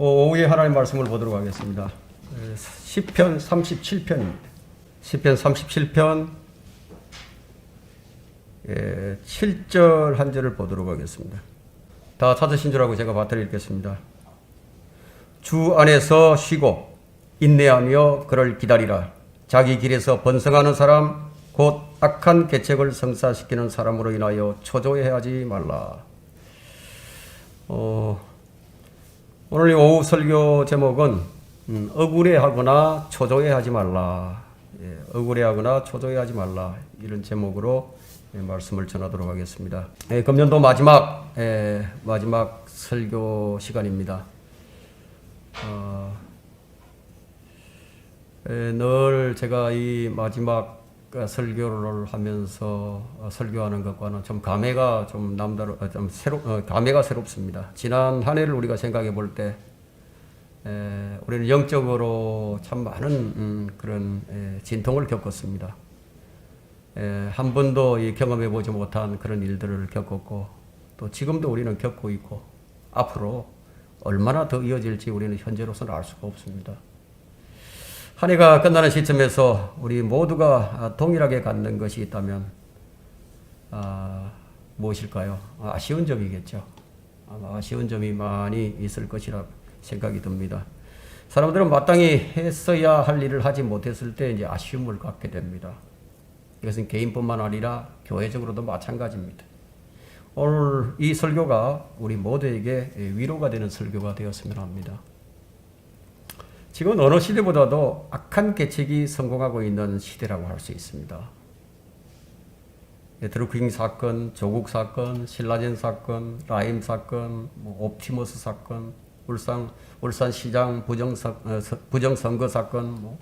오후에 하나님의 말씀을 보도록 하겠습니다. 시편 37편입니다. 시편 37편 7절 한 절을 보도록 하겠습니다. 다 찾으신 줄 알고 제가 받들어 읽겠습니다. 주 안에서 쉬고 인내하며 그를 기다리라. 자기 길에서 번성하는 사람 곧 악한 계책을 성사시키는 사람으로 인하여 초조해하지 말라. 오늘 오후 설교 제목은 억울해하거나 초조해하지 말라. 억울해하거나 초조해하지 말라. 이런 제목으로 말씀을 전하도록 하겠습니다. 금년도 마지막 설교 시간입니다. 늘 제가 이 마지막 설교를 하면서 설교하는 것과는 좀 감회가 좀 감회가 새롭습니다. 지난 한 해를 우리가 생각해 볼 때 우리는 영적으로 참 많은 그런 진통을 겪었습니다. 한 번도 경험해 보지 못한 그런 일들을 겪었고 또 지금도 우리는 겪고 있고 앞으로 얼마나 더 이어질지 우리는 현재로서는 알 수가 없습니다. 한 해가 끝나는 시점에서 우리 모두가 동일하게 갖는 것이 있다면 무엇일까요? 아쉬운 점이겠죠. 아마 아쉬운 점이 많이 있을 것이라 생각이 듭니다. 사람들은 마땅히 했어야 할 일을 하지 못했을 때 이제 아쉬움을 갖게 됩니다. 이것은 개인뿐만 아니라 교회적으로도 마찬가지입니다. 오늘 이 설교가 우리 모두에게 위로가 되는 설교가 되었으면 합니다. 지금은 어느 시대보다도 악한 계책이 성공하고 있는 시대라고 할 수 있습니다. 드루킹 사건, 조국 사건, 신라젠 사건, 라임 사건, 옵티머스 사건, 울산시장 부정선거 사건,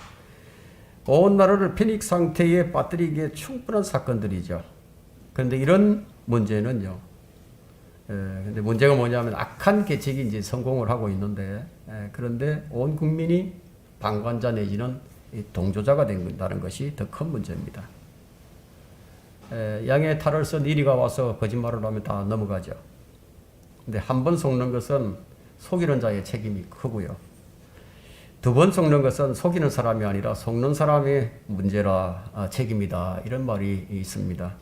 온 나라를 패닉 상태에 빠뜨리기에 충분한 사건들이죠. 그런데 이런 문제는요. 근데 문제가 뭐냐면 악한 계책이 이제 성공을 하고 있는데 그런데 온 국민이 방관자 내지는 동조자가 된다는 것이 더 큰 문제입니다. 양의 탈을 쓴 이리가 와서 거짓말을 하면 다 넘어가죠. 근데 한 번 속는 것은 속이는 자의 책임이 크고요. 두 번 속는 것은 속이는 사람이 아니라 속는 사람의 문제라 책임이다. 이런 말이 있습니다.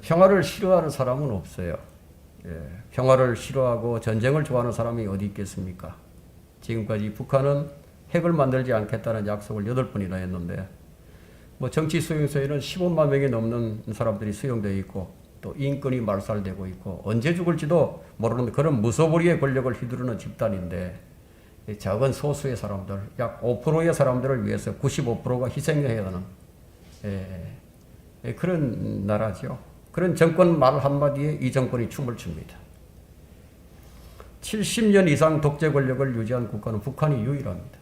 평화를 싫어하는 사람은 없어요. 평화를 싫어하고 전쟁을 좋아하는 사람이 어디 있겠습니까? 지금까지 북한은 핵을 만들지 않겠다는 약속을 8번이나 했는데 정치 수용소에는 15만 명이 넘는 사람들이 수용되어 있고 또 인권이 말살되고 있고 언제 죽을지도 모르는 그런 무소불위의 권력을 휘두르는 집단인데 작은 소수의 사람들, 약 5%의 사람들을 위해서 95%가 희생해야 하는 그런 나라죠. 그런 정권 말 한마디에 이 정권이 춤을 춥니다. 70년 이상 독재 권력을 유지한 국가는 북한이 유일합니다.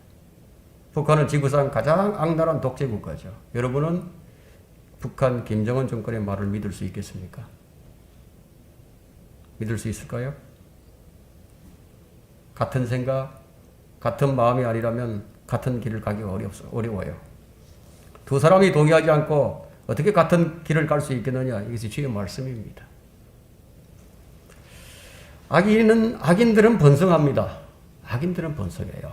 북한은 지구상 가장 악랄한 독재 국가죠. 여러분은 북한 김정은 정권의 말을 믿을 수 있겠습니까? 믿을 수 있을까요? 같은 생각, 같은 마음이 아니라면 같은 길을 가기 어려워요. 두 사람이 동의하지 않고 어떻게 같은 길을 갈 수 있겠느냐? 이것이 주의 말씀입니다. 악인들은 번성합니다. 악인들은 번성해요.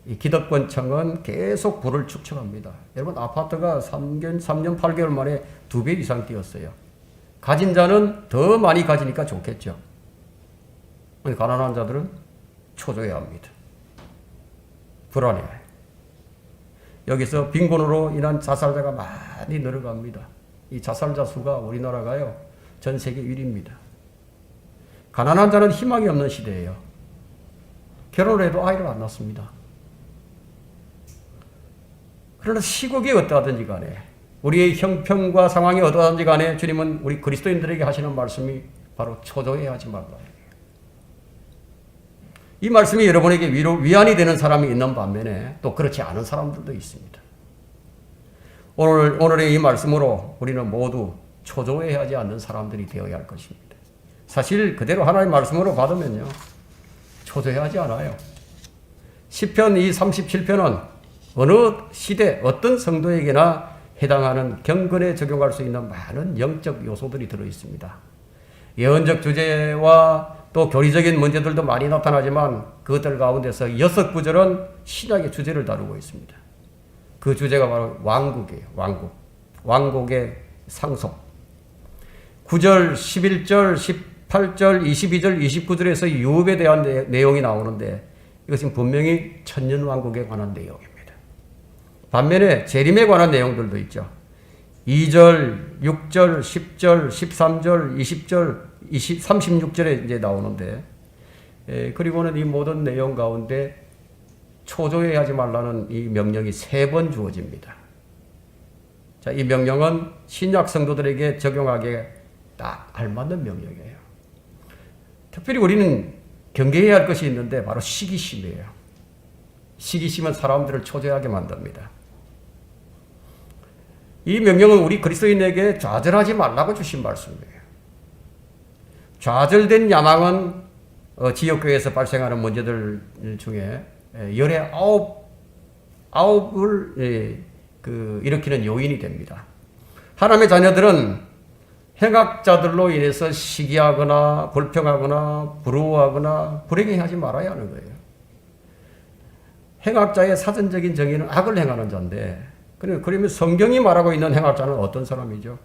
이 기득권층은 계속 부를 축적합니다. 여러분 아파트가 3년 8개월 만에 2배 이상 뛰었어요. 가진 자는 더 많이 가지니까 좋겠죠. 가난한 자들은 초조해합니다. 불안해요. 여기서 빈곤으로 인한 자살자가 많이 늘어갑니다. 이 자살자 수가 우리나라가요 전 세계 1위입니다. 가난한 자는 희망이 없는 시대예요. 결혼을 해도 아이를 안 낳습니다. 그러나 시국이 어떠하든지 간에 우리의 형편과 상황이 어떠하든지 간에 주님은 우리 그리스도인들에게 하시는 말씀이 바로 초조해하지 말라. 이 말씀이 여러분에게 위안이 되는 사람이 있는 반면에 또 그렇지 않은 사람들도 있습니다. 오늘의 이 말씀으로 우리는 모두 초조해하지 않는 사람들이 되어야 할 것입니다. 사실 그대로 하나님의 말씀으로 받으면요 초조해하지 않아요. 시편 이 37편은 어느 시대 어떤 성도에게나 해당하는 경건에 적용할 수 있는 많은 영적 요소들이 들어있습니다. 예언적 주제와 또 교리적인 문제들도 많이 나타나지만 그것들 가운데서 6구절은 신약의 주제를 다루고 있습니다. 그 주제가 바로 왕국이에요. 왕국. 왕국의 상속. 9절, 11절, 18절, 22절, 29절에서 유업에 대한 내용이 나오는데 이것은 분명히 천년왕국에 관한 내용입니다. 반면에 재림에 관한 내용들도 있죠. 2절, 6절, 10절, 13절, 20절, 36절에 이제 나오는데, 그리고는 이 모든 내용 가운데 초조해하지 말라는 이 명령이 3번 주어집니다. 자, 이 명령은 신약 성도들에게 적용하기에 딱 알맞는 명령이에요. 특별히 우리는 경계해야 할 것이 있는데 바로 시기심이에요. 시기심은 사람들을 초조하게 만듭니다. 이 명령은 우리 그리스도인에게 좌절하지 말라고 주신 말씀이에요. 좌절된 야망은 지역교회에서 발생하는 문제들 중에 열의 아홉을 일으키는 요인이 됩니다. 하나님의 자녀들은 행악자들로 인해서 시기하거나 불평하거나 부러워하거나 불행해하지 말아야 하는 거예요. 행악자의 사전적인 정의는 악을 행하는 자인데, 그러면 성경이 말하고 있는 행악자는 어떤 사람이죠?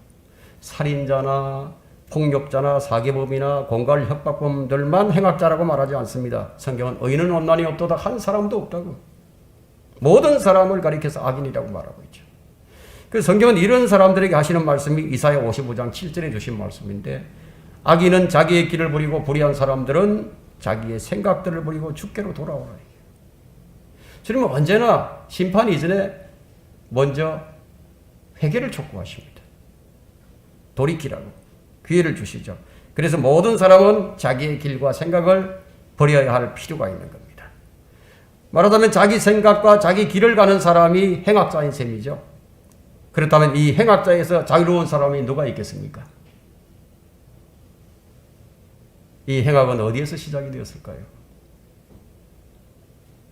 살인자나 폭력자나 사기범이나 공갈 협박범들만 행악자라고 말하지 않습니다. 성경은 의인은 없나니 없도다 한 사람도 없다고. 모든 사람을 가리켜서 악인이라고 말하고 있죠. 그 성경은 이런 사람들에게 하시는 말씀이 이사야 55장 7절에 주신 말씀인데, 악인은 자기의 길을 버리고 불의한 사람들은 자기의 생각들을 버리고 주께로 돌아오라. 주님은 언제나 심판 이전에 먼저 회개를 촉구하십니다. 돌이키라고 기회를 주시죠. 그래서 모든 사람은 자기의 길과 생각을 버려야 할 필요가 있는 겁니다. 말하자면 자기 생각과 자기 길을 가는 사람이 행악자인 셈이죠. 그렇다면 이 행악자에서 자유로운 사람이 누가 있겠습니까? 이 행악은 어디에서 시작이 되었을까요?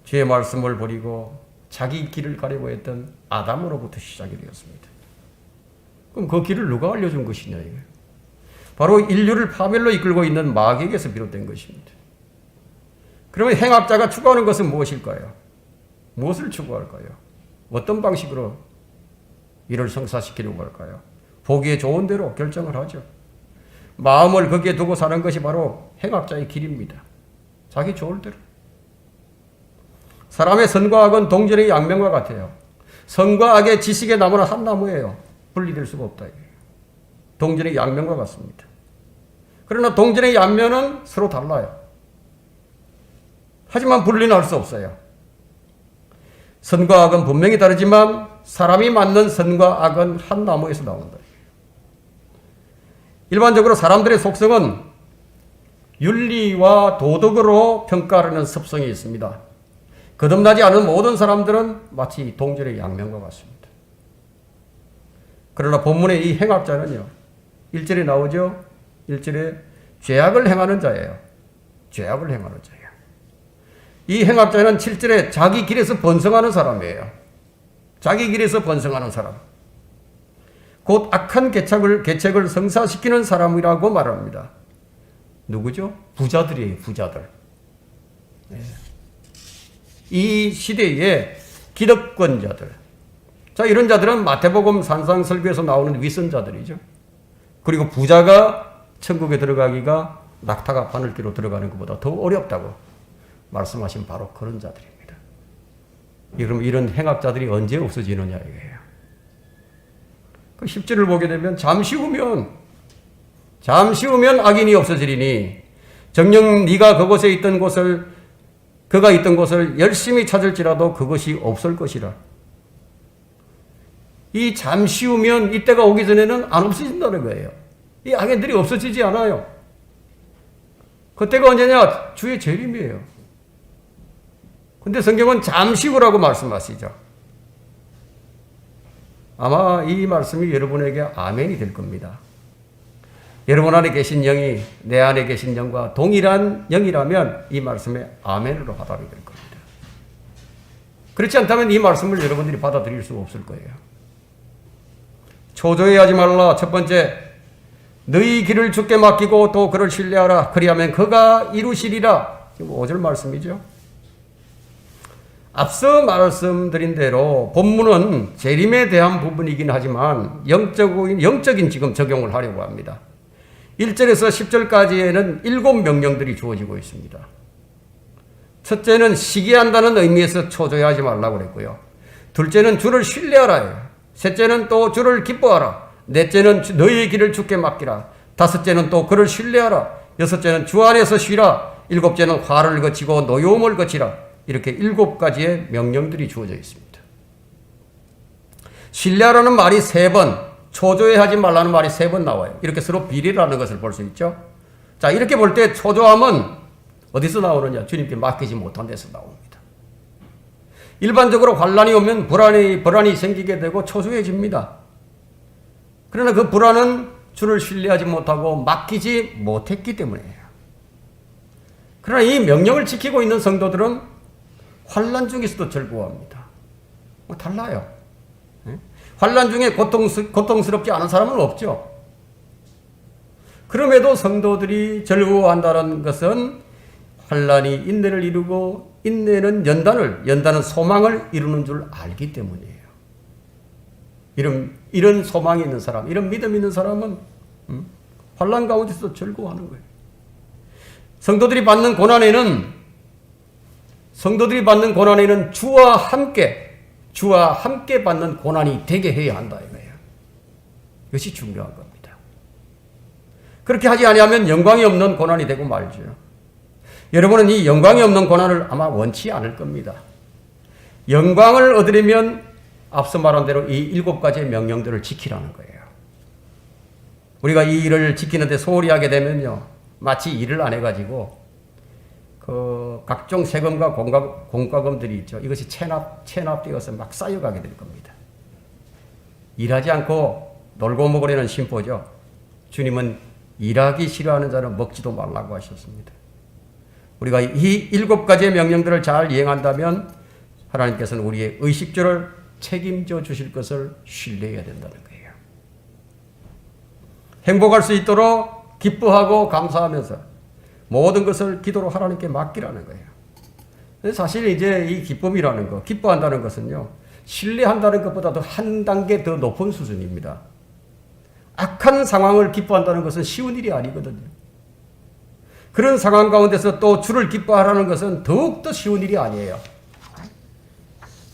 주의 말씀을 버리고 자기 길을 가려고 했던 아담으로부터 시작이 되었습니다. 그럼 그 길을 누가 알려준 것이냐 이거예요. 바로 인류를 파멸로 이끌고 있는 마귀에게서 비롯된 것입니다. 그러면 행악자가 추구하는 것은 무엇일까요? 무엇을 추구할까요? 어떤 방식으로 이를 성사시키려고 할까요? 보기에 좋은 대로 결정을 하죠. 마음을 거기에 두고 사는 것이 바로 행악자의 길입니다. 자기 좋을 대로. 사람의 선과 악은 동전의 양면과 같아요. 선과 악의 지식의 나무는 한 나무예요. 분리될 수가 없다. 동전의 양면과 같습니다. 그러나 동전의 양면은 서로 달라요. 하지만 분리는 할 수 없어요. 선과 악은 분명히 다르지만 사람이 만든 선과 악은 한 나무에서 나온다. 일반적으로 사람들의 속성은 윤리와 도덕으로 평가하는 습성이 있습니다. 거듭나지 않은 모든 사람들은 마치 동전의 양면과 같습니다. 그러나 본문의 이 행악자는요, 1절에 나오죠? 1절에 죄악을 행하는 자예요. 죄악을 행하는 자예요. 이 행악자는 7절에 자기 길에서 번성하는 사람이에요. 자기 길에서 번성하는 사람. 곧 악한 계책을 성사시키는 사람이라고 말합니다. 누구죠? 부자들이에요. 부자들. 네. 이 시대의 기득권자들. 자, 이런 자들은 마태복음 산상설교에서 나오는 윗선자들이죠. 그리고 부자가 천국에 들어가기가 낙타가 바늘기로 들어가는 것보다 더 어렵다고 말씀하신 바로 그런 자들입니다. 그럼 이런 행악자들이 언제 없어지느냐 이거예요. 그 10절을 보게 되면 잠시 후면 악인이 없어지리니 정녕 네가 그곳에 있던 곳을 그가 있던 곳을 열심히 찾을지라도 그것이 없을 것이라. 이 잠시 후면 이때가 오기 전에는 안 없어진다는 거예요. 이 악인들이 없어지지 않아요. 그때가 언제냐? 주의 재림이에요. 근데 성경은 잠시 후라고 말씀하시죠. 아마 이 말씀이 여러분에게 아멘이 될 겁니다. 여러분 안에 계신 영이 내 안에 계신 영과 동일한 영이라면 이 말씀에 아멘으로 화답이 될 겁니다. 그렇지 않다면 이 말씀을 여러분들이 받아들일 수 없을 거예요. 초조해하지 말라. 첫 번째, 너희 길을 주께 맡기고 또 그를 신뢰하라. 그리하면 그가 이루시리라. 지금 5절 말씀이죠. 앞서 말씀드린 대로 본문은 재림에 대한 부분이긴 하지만 영적인 지금 적용을 하려고 합니다. 1절에서 10절까지에는 7명령들이 주어지고 있습니다. 첫째는 시기한다는 의미에서 초조해하지 말라고 그랬고요. 둘째는 주를 신뢰하라예요. 셋째는 또 주를 기뻐하라. 넷째는 너희의 길을 주께 맡기라. 다섯째는 또 그를 신뢰하라. 여섯째는 주 안에서 쉬라. 일곱째는 화를 거치고 노여움을 거치라. 이렇게 7가지의 명령들이 주어져 있습니다. 신뢰하라는 말이 3번, 초조해하지 말라는 말이 3번 나와요. 이렇게 서로 비례를 하는 것을 볼 수 있죠. 자, 이렇게 볼 때 초조함은 어디서 나오느냐? 주님께 맡기지 못한 데서 나옵니다. 일반적으로 환난이 오면 불안이 생기게 되고 초조해집니다. 그러나 그 불안은 주를 신뢰하지 못하고 맡기지 못했기 때문이에요. 그러나 이 명령을 지키고 있는 성도들은 환난 중에서도 즐거워합니다. 달라요. 환난 중에 고통스럽지 않은 사람은 없죠. 그럼에도 성도들이 즐거워한다는 것은 환난이 인내를 이루고 인내는 연단은 소망을 이루는 줄 알기 때문이에요. 이런 소망이 있는 사람, 이런 믿음이 있는 사람은 환난 가운데서 즐거워하는 거예요. 성도들이 받는 고난에는 주와 함께 받는 고난이 되게 해야 한다 이거예요. 이것이 중요한 겁니다. 그렇게 하지 아니하면 영광이 없는 고난이 되고 말죠. 여러분은 이 영광이 없는 고난을 아마 원치 않을 겁니다. 영광을 얻으려면 앞서 말한 대로 이 7가지의 명령들을 지키라는 거예요. 우리가 이 일을 지키는데 소홀히 하게 되면요, 마치 일을 안 해가지고 그 각종 세금과 공과금들이 있죠. 이것이 체납되어서 막 쌓여가게 될 겁니다. 일하지 않고 놀고 먹으려는 심보죠. 주님은 일하기 싫어하는 자는 먹지도 말라고 하셨습니다. 우리가 이 7가지의 명령들을 잘 이행한다면 하나님께서는 우리의 의식주를 책임져 주실 것을 신뢰해야 된다는 거예요. 행복할 수 있도록 기뻐하고 감사하면서 모든 것을 기도로 하나님께 맡기라는 거예요. 사실 이제 이 기쁨이라는 거, 기뻐한다는 것은요, 신뢰한다는 것보다도 한 단계 더 높은 수준입니다. 악한 상황을 기뻐한다는 것은 쉬운 일이 아니거든요. 그런 상황 가운데서 또 주를 기뻐하라는 것은 더욱더 쉬운 일이 아니에요.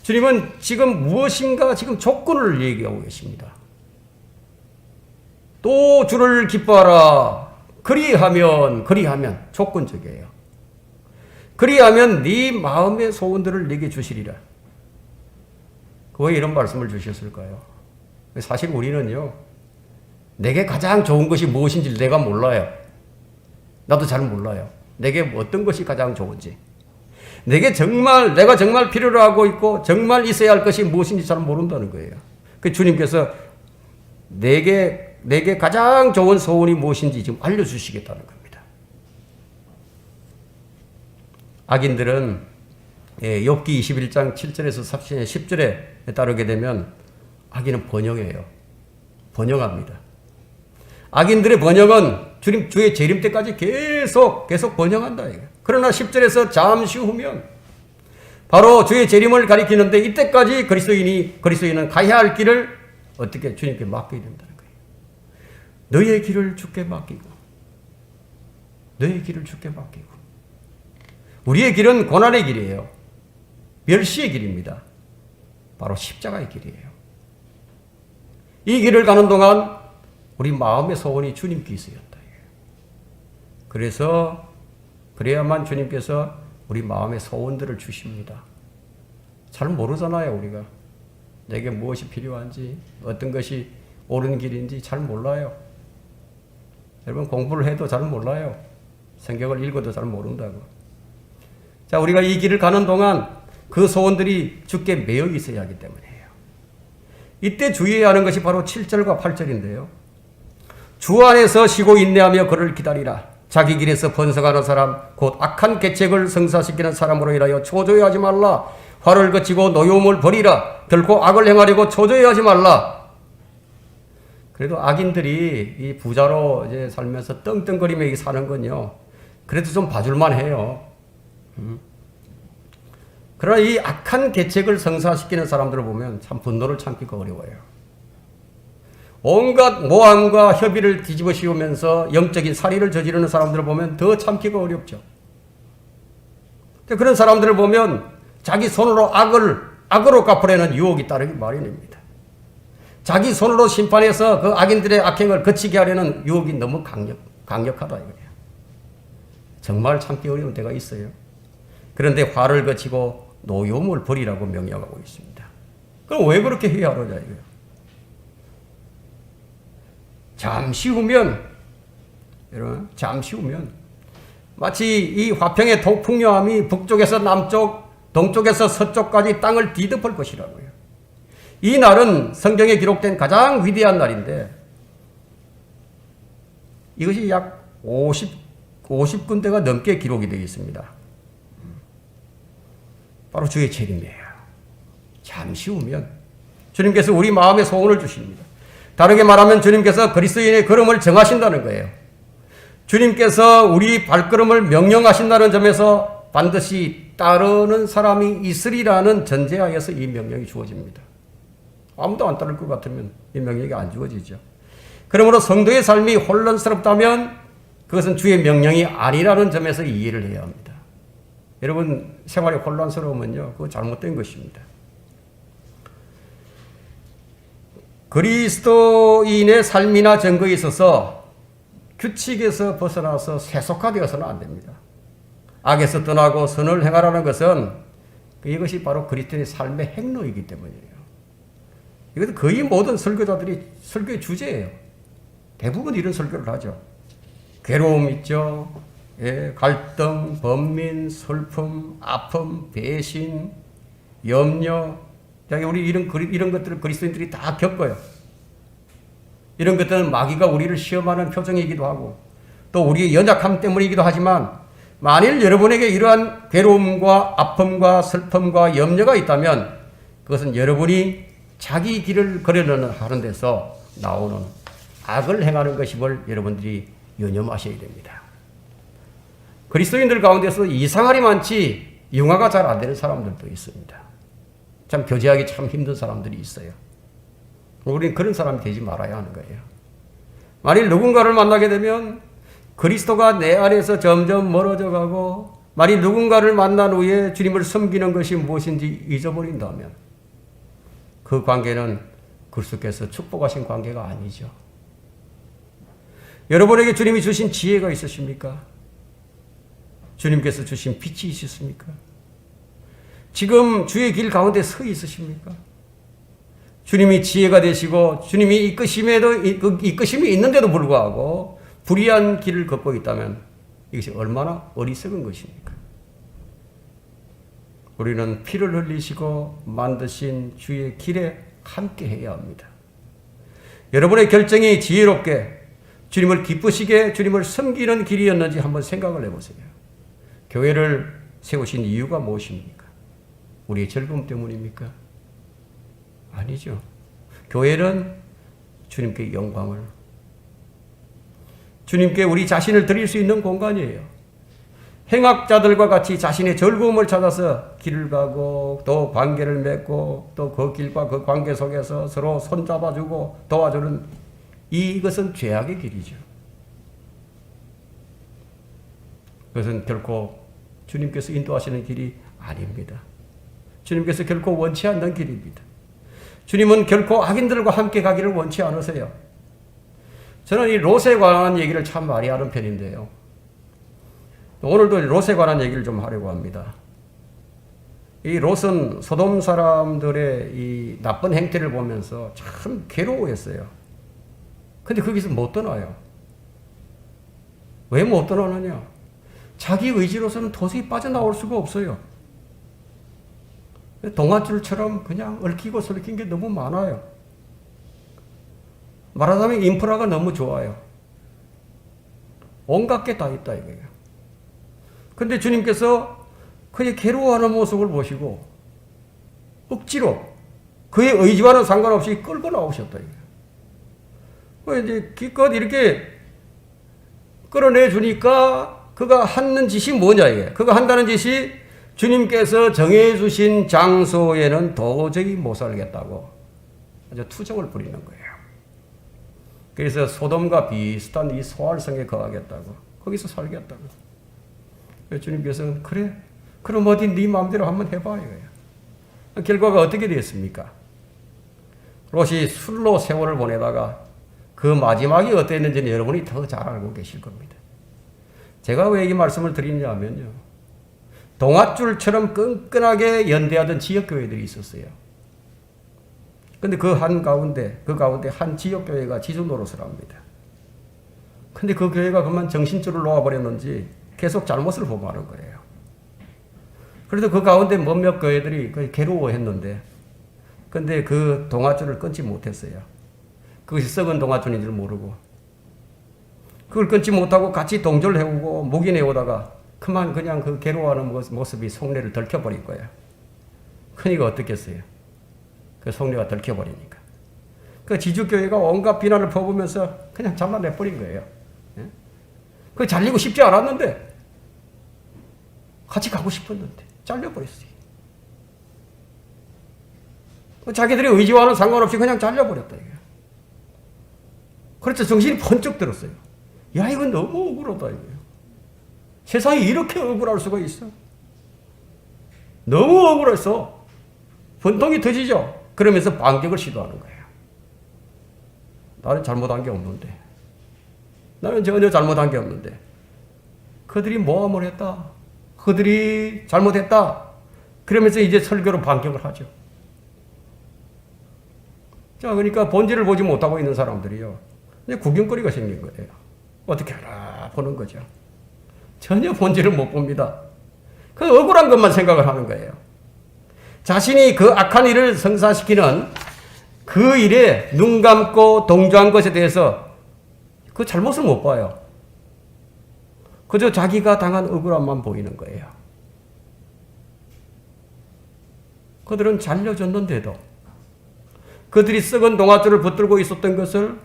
주님은 지금 무엇인가 지금 조건을 얘기하고 계십니다. 또 주를 기뻐하라. 그리하면 조건적이에요. 그리하면 네 마음의 소원들을 내게 주시리라. 왜 이런 말씀을 주셨을까요? 사실 우리는요, 내게 가장 좋은 것이 무엇인지 내가 몰라요. 나도 잘 몰라요. 내게 어떤 것이 가장 좋은지. 내가 정말 필요로 하고 있고 정말 있어야 할 것이 무엇인지 잘 모른다는 거예요. 그 주님께서 내게 가장 좋은 소원이 무엇인지 지금 알려주시겠다는 겁니다. 악인들은 욥기 21장 7절에서 10절에 따르게 되면 악인은 번영해요. 번영합니다. 악인들의 번영은 주의 재림 때까지 계속 번영한다. 그러나 10절에서 잠시 후면 바로 주의 재림을 가리키는데 이때까지 그리스도인은 가야 할 길을 어떻게 주님께 맡겨야 된다는 거예요. 너의 길을 주께 맡기고 우리의 길은 고난의 길이에요. 멸시의 길입니다. 바로 십자가의 길이에요. 이 길을 가는 동안 우리 마음의 소원이 주님께 있어야 한다. 그래야만 주님께서 우리 마음의 소원들을 주십니다. 잘 모르잖아요, 우리가. 내게 무엇이 필요한지, 어떤 것이 옳은 길인지 잘 몰라요. 여러분, 공부를 해도 잘 몰라요. 성경을 읽어도 잘 모른다고. 자, 우리가 이 길을 가는 동안 그 소원들이 주께 매여 있어야 하기 때문이에요. 이때 주의해야 하는 것이 바로 7절과 8절인데요. 주 안에서 쉬고 인내하며 그를 기다리라. 자기 길에서 번성하는 사람, 곧 악한 계책을 성사시키는 사람으로 인하여 초조해하지 말라. 화를 거치고 노여움을 버리라. 결코 악을 행하려고 초조해하지 말라. 그래도 악인들이 이 부자로 이제 살면서 떵떵거리며 사는 건요, 그래도 좀 봐줄만 해요. 그러나 이 악한 계책을 성사시키는 사람들을 보면 참 분노를 참기가 어려워요. 온갖 모함과 협의를 뒤집어 씌우면서 영적인 살인을 저지르는 사람들을 보면 더 참기가 어렵죠. 그런 사람들을 보면 자기 손으로 악으로 갚으려는 유혹이 따르기 마련입니다. 자기 손으로 심판해서 그 악인들의 악행을 그치게 하려는 유혹이 너무 강력하다 이거예요. 정말 참기 어려운 때가 있어요. 그런데 화를 거치고 노여움을 버리라고 명령하고 있습니다. 그럼 왜 그렇게 해야 하느냐 이거예요. 잠시 후면, 여러분, 잠시 후면 마치 이 화평의 풍요함이 북쪽에서 남쪽, 동쪽에서 서쪽까지 땅을 뒤덮을 것이라고요. 이 날은 성경에 기록된 가장 위대한 날인데 이것이 약 50군데가 넘게 기록이 되어 있습니다. 바로 주의 책임이에요. 잠시 후면 주님께서 우리 마음에 소원을 주십니다. 다르게 말하면 주님께서 그리스도인의 걸음을 정하신다는 거예요. 주님께서 우리 발걸음을 명령하신다는 점에서 반드시 따르는 사람이 있으리라는 전제하에서 이 명령이 주어집니다. 아무도 안 따를 것 같으면 이 명령이 안 주어지죠. 그러므로 성도의 삶이 혼란스럽다면 그것은 주의 명령이 아니라는 점에서 이해를 해야 합니다. 여러분 생활이 혼란스러우면요, 그거 잘못된 것입니다. 그리스도인의 삶이나 증거에 있어서 규칙에서 벗어나서 세속화되어서는 안 됩니다. 악에서 떠나고 선을 행하라는 것은 이것이 바로 그리스도인의 삶의 행로이기 때문이에요. 이것은 거의 모든 설교자들이 설교의 주제예요. 대부분 이런 설교를 하죠. 괴로움 있죠. 예, 갈등, 번민, 슬픔, 아픔, 배신, 염려. 우리 이런 것들을 그리스도인들이 다 겪어요. 이런 것들은 마귀가 우리를 시험하는 표정이기도 하고 또 우리의 연약함 때문이기도 하지만 만일 여러분에게 이러한 괴로움과 아픔과 슬픔과 염려가 있다면 그것은 여러분이 자기 길을 걸으려는 하는 데서 나오는 악을 행하는 것임을 여러분들이 유념하셔야 됩니다. 그리스도인들 가운데서 이상하리 많지 융화가 잘 안 되는 사람들도 있습니다. 참 교제하기 참 힘든 사람들이 있어요. 우리는 그런 사람이 되지 말아야 하는 거예요. 만일 누군가를 만나게 되면 그리스도가 내 안에서 점점 멀어져 가고 만일 누군가를 만난 후에 주님을 섬기는 것이 무엇인지 잊어버린다면 그 관계는 그리스도께서 축복하신 관계가 아니죠. 여러분에게 주님이 주신 지혜가 있으십니까? 주님께서 주신 빛이 있으십니까? 지금 주의 길 가운데 서 있으십니까? 주님이 지혜가 되시고 주님이 이끄심이 있는데도 불구하고 불의한 길을 걷고 있다면 이것이 얼마나 어리석은 것입니까? 우리는 피를 흘리시고 만드신 주의 길에 함께 해야 합니다. 여러분의 결정이 지혜롭게 주님을 기쁘시게 주님을 섬기는 길이었는지 한번 생각을 해보세요. 교회를 세우신 이유가 무엇입니까? 우리의 즐거움 때문입니까? 아니죠. 교회는 주님께 영광을, 주님께 우리 자신을 드릴 수 있는 공간이에요. 행악자들과 같이 자신의 즐거움을 찾아서 길을 가고 또 관계를 맺고 또 그 길과 그 관계 속에서 서로 손잡아주고 도와주는 이것은 죄악의 길이죠. 그것은 결코 주님께서 인도하시는 길이 아닙니다. 주님께서 결코 원치 않는 길입니다. 주님은 결코 악인들과 함께 가기를 원치 않으세요. 저는 이 롯에 관한 얘기를 참 많이 하는 편인데요. 오늘도 롯에 관한 얘기를 좀 하려고 합니다. 이 롯은 소돔 사람들의 이 나쁜 행태를 보면서 참 괴로워했어요. 근데 거기서 못 떠나요. 왜 못 떠나느냐? 자기 의지로서는 도저히 빠져나올 수가 없어요. 동아줄처럼 그냥 얽히고 설킨 게 너무 많아요. 말하자면 인프라가 너무 좋아요. 온갖 게 다 있다 이거예요. 근데 주님께서 그의 괴로워하는 모습을 보시고 억지로 그의 의지와는 상관없이 끌고 나오셨다 이거예요. 이제 기껏 이렇게 끌어내 주니까 그가 하는 짓이 뭐냐 이게. 그가 한다는 짓이 주님께서 정해주신 장소에는 도저히 못 살겠다고 아주 투정을 부리는 거예요. 그래서 소돔과 비슷한 이 소알성에 거하겠다고, 거기서 살겠다고. 주님께서는 그래, 그럼 어디 네 마음대로 한번 해봐 이거예요. 결과가 어떻게 되었습니까? 롯이 술로 세월을 보내다가 그 마지막이 어땠는지는 여러분이 더 잘 알고 계실 겁니다. 제가 왜 이 말씀을 드리냐면요, 동아줄처럼 끈끈하게 연대하던 지역교회들이 있었어요. 근데 그 가운데 한 지역교회가 지주노릇을 합니다. 근데 그 교회가 그만 정신줄을 놓아버렸는지 계속 잘못을 범하는 거예요. 그래도 그 가운데 몇몇 교회들이 거의 괴로워했는데, 근데 그 동아줄을 끊지 못했어요. 그것이 썩은 동아줄인 줄 모르고. 그걸 끊지 못하고 같이 동조를 해오고 묵인해오다가 그만 그냥 그 괴로워하는 모습이 속내를 들켜버린 거예요. 그러니까 어떻겠어요? 그 속내가 들켜버리니까. 그 지주교회가 온갖 비난을 퍼부면서 그냥 잘라내버린 거예요. 그 잘리고 싶지 않았는데, 같이 가고 싶었는데 잘려버렸어요. 자기들의 의지와는 상관없이 그냥 잘려버렸다 이게. 그래서 정신이 번쩍 들었어요. 야, 이건 너무 억울하다 이거예요. 세상이 이렇게 억울할 수가 있어. 너무 억울해서 분통이 터지죠. 그러면서 반격을 시도하는 거예요. 나는 잘못한 게 없는데. 나는 전혀 잘못한 게 없는데. 그들이 모함을 했다. 그들이 잘못했다. 그러면서 이제 설교로 반격을 하죠. 자, 그러니까 본질을 보지 못하고 있는 사람들이요, 이제 구경거리가 생긴 거예요. 어떻게 하나 보는 거죠. 전혀 본질을 못 봅니다. 그 억울한 것만 생각을 하는 거예요. 자신이 그 악한 일을 성사시키는 그 일에 눈 감고 동조한 것에 대해서 그 잘못을 못 봐요. 그저 자기가 당한 억울함만 보이는 거예요. 그들은 잘려졌는데도 그들이 썩은 동아줄을 붙들고 있었던 것을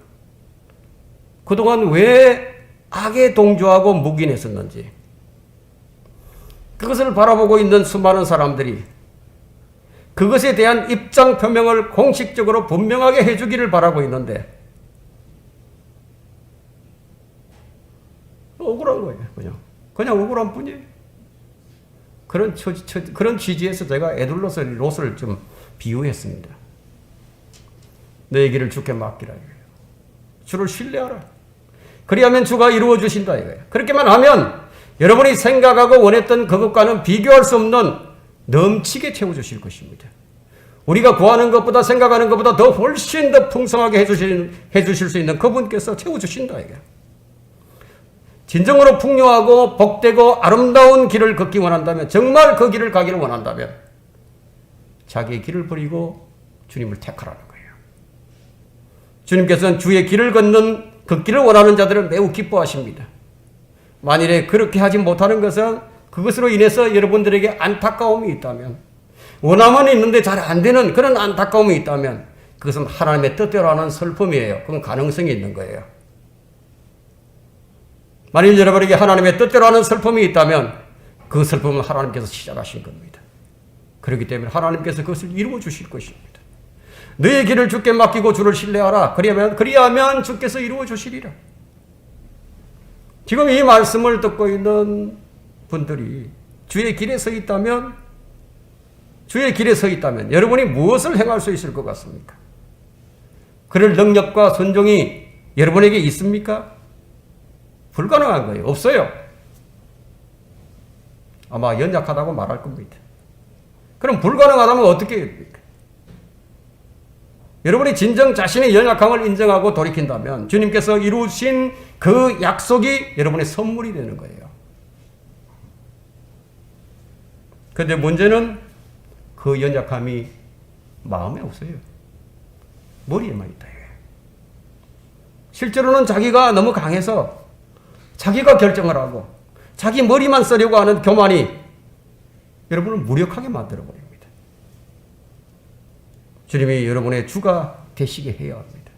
그동안 왜 악에 동조하고 묵인했었는지, 그것을 바라보고 있는 수많은 사람들이 그것에 대한 입장 표명을 공식적으로 분명하게 해주기를 바라고 있는데 억울한 거예요. 그냥 억울한 뿐이에요. 그런 취지에서 제가 에둘러서 롯을 좀 비유했습니다. 너의 길을 주께 맡기라 이거예요. 주를 신뢰하라. 그리하면 주가 이루어 주신다 이거예요. 그렇게만 하면 여러분이 생각하고 원했던 그것과는 비교할 수 없는 넘치게 채워주실 것입니다. 우리가 구하는 것보다 생각하는 것보다 더 훨씬 더 풍성하게 해주실 수 있는 그분께서 채워주신다 이거예요. 진정으로 풍요하고 복되고 아름다운 길을 걷기 원한다면, 정말 그 길을 가기를 원한다면 자기의 길을 버리고 주님을 택하라는 거예요. 주님께서는 주의 길을 걷는 그 길을 원하는 자들을 매우 기뻐하십니다. 만일에 그렇게 하지 못하는 것은 그것으로 인해서 여러분들에게 안타까움이 있다면, 원함은 있는데 잘 안 되는 그런 안타까움이 있다면 그것은 하나님의 뜻대로 하는 슬픔이에요. 그건 가능성이 있는 거예요. 만일 여러분에게 하나님의 뜻대로 하는 슬픔이 있다면 그 슬픔은 하나님께서 시작하신 겁니다. 그렇기 때문에 하나님께서 그것을 이루어 주실 것입니다. 너의 길을 주께 맡기고 주를 신뢰하라. 그리하면 주께서 이루어 주시리라. 지금 이 말씀을 듣고 있는 분들이 주의 길에 서 있다면 여러분이 무엇을 행할 수 있을 것 같습니까? 그럴 능력과 순종이 여러분에게 있습니까? 불가능한 거예요. 없어요. 아마 연약하다고 말할 겁니다. 그럼 불가능하다면 어떻게 해야 됩니까? 여러분이 진정 자신의 연약함을 인정하고 돌이킨다면 주님께서 이루신 그 약속이 여러분의 선물이 되는 거예요. 그런데 문제는 그 연약함이 마음에 없어요. 머리에만 있다. 실제로는 자기가 너무 강해서 자기가 결정을 하고 자기 머리만 쓰려고 하는 교만이 여러분을 무력하게 만들어버립니다. 주님이 여러분의 주가 되시게 해야 합니다.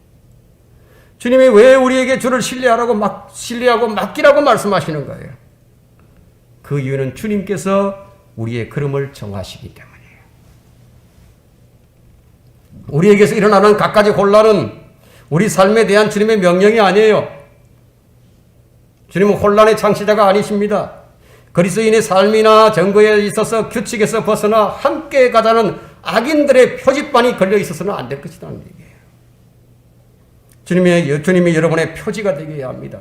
주님이 왜 우리에게 주를 신뢰하고 맡기라고 말씀하시는 거예요? 그 이유는 주님께서 우리의 걸음을 정하시기 때문이에요. 우리에게서 일어나는 갖가지 혼란은 우리 삶에 대한 주님의 명령이 아니에요. 주님은 혼란의 창시자가 아니십니다. 그리스도인의 삶이나 정거에 있어서 규칙에서 벗어나 함께 가자는 악인들의 표지판이 걸려 있어서는 안 될 것이라는 얘기예요. 주님이 여러분의 표지가 되게 합니다.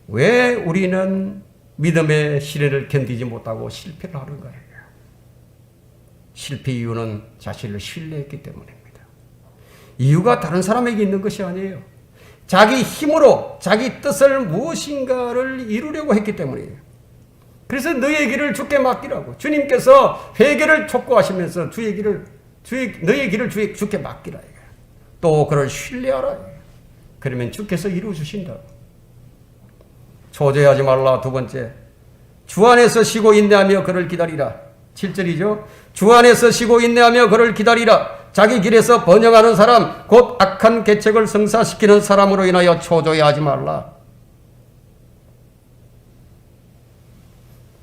왜 우리는 믿음의 시련을 견디지 못하고 실패를 하는 거예요? 실패 이유는 자신을 신뢰했기 때문입니다. 이유가 다른 사람에게 있는 것이 아니에요. 자기 힘으로 자기 뜻을 무엇인가를 이루려고 했기 때문이에요. 그래서 너의 길을 주께 맡기라고 주님께서 회개를 촉구하시면서 너의 길을 주께 맡기라. 또 그를 신뢰하라. 그러면 주께서 이루어 주신다고. 초조해하지 말라. 두 번째, 주 안에서 쉬고 인내하며 그를 기다리라. 7절이죠. 주 안에서 쉬고 인내하며 그를 기다리라. 자기 길에서 번영하는 사람, 곧 악한 계책을 성사시키는 사람으로 인하여 초조해하지 말라.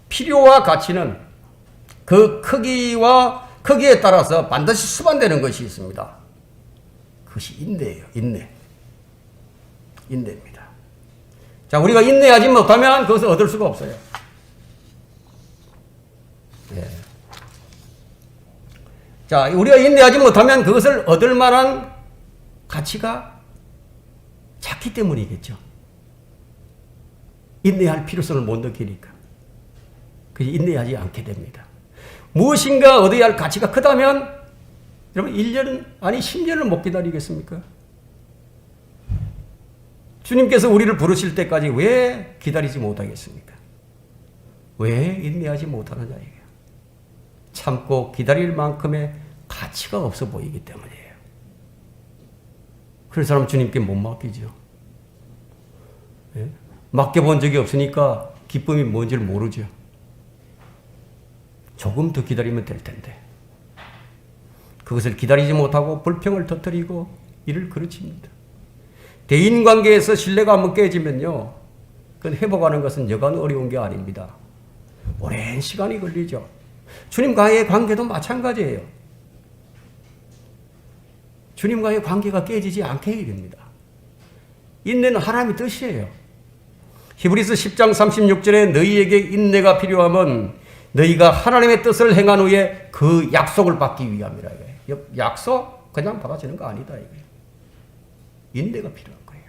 필요와 가치는 그 크기에 따라서 반드시 수반되는 것이 있습니다. 그것이 인내예요. 인내입니다. 자, 우리가 인내하지 못하면 그것을 얻을 수가 없어요. 네. 자, 우리가 인내하지 못하면 그것을 얻을 만한 가치가 작기 때문이겠죠. 인내할 필요성을 못 느끼니까. 그래서 인내하지 않게 됩니다. 무엇인가 얻어야 할 가치가 크다면 여러분 1년 아니 10년을 못 기다리겠습니까? 주님께서 우리를 부르실 때까지 왜 기다리지 못하겠습니까? 왜 인내하지 못하느냐 이게요. 참고 기다릴 만큼의 가치가 없어 보이기 때문이에요. 그런 사람 주님께 못 맡기죠. 예? 맡겨본 적이 없으니까 기쁨이 뭔지를 모르죠. 조금 더 기다리면 될 텐데 그것을 기다리지 못하고 불평을 터뜨리고 이를 그르칩니다. 대인관계에서 신뢰가 한번 깨지면요, 그건 회복하는 것은 여간 어려운 게 아닙니다. 오랜 시간이 걸리죠. 주님과의 관계도 마찬가지예요. 주님과의 관계가 깨지지 않게 해야 됩니다. 인내는 하나님의 뜻이에요. 히브리서 10장 36절에 너희에게 인내가 필요하면 너희가 하나님의 뜻을 행한 후에 그 약속을 받기 위함이라. 약속 그냥 받아지는 거 아니다. 인내가 필요한 거예요.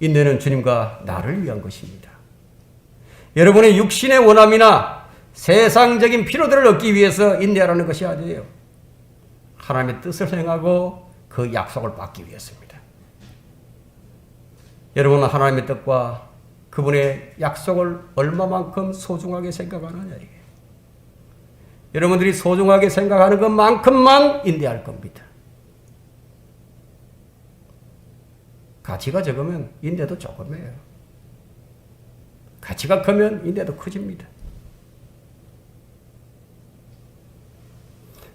인내는 주님과 나를 위한 것입니다. 여러분의 육신의 원함이나 세상적인 필요들을 얻기 위해서 인내하라는 것이 아니에요. 하나님의 뜻을 행하고 그 약속을 받기 위해서입니다. 여러분은 하나님의 뜻과 그분의 약속을 얼마만큼 소중하게 생각하느냐 이게. 여러분들이 소중하게 생각하는 것만큼만 인내할 겁니다. 가치가 적으면 인내도 조금이에요. 가치가 크면 인내도 커집니다.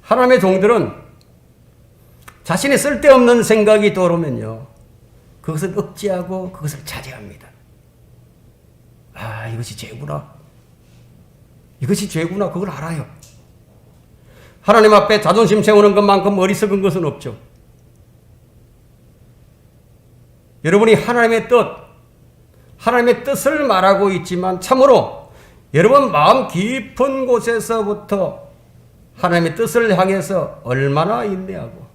하나님의 종들은 자신의 쓸데없는 생각이 떠오르면요, 그것을 억제하고 그것을 자제합니다. 아, 이것이 죄구나. 이것이 죄구나. 그걸 알아요. 하나님 앞에 자존심 세우는 것만큼 어리석은 것은 없죠. 여러분이 하나님의 뜻을 말하고 있지만 참으로 여러분 마음 깊은 곳에서부터 하나님의 뜻을 향해서 얼마나 인내하고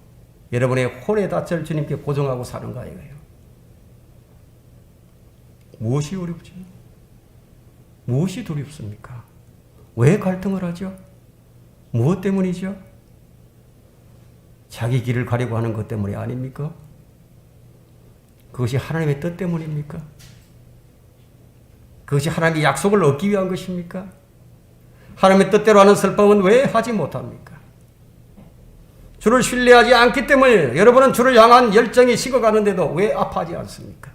여러분의 혼의 닻을 주님께 고정하고 사는가 이거예요. 무엇이 어렵지? 무엇이 두렵습니까? 왜 갈등을 하죠? 무엇 때문이죠? 자기 길을 가려고 하는 것 때문이 아닙니까? 그것이 하나님의 뜻 때문입니까? 그것이 하나님의 약속을 얻기 위한 것입니까? 하나님의 뜻대로 하는 설법은 왜 하지 못합니까? 주를 신뢰하지 않기 때문에 여러분은 주를 향한 열정이 식어가는데도 왜 아파하지 않습니까?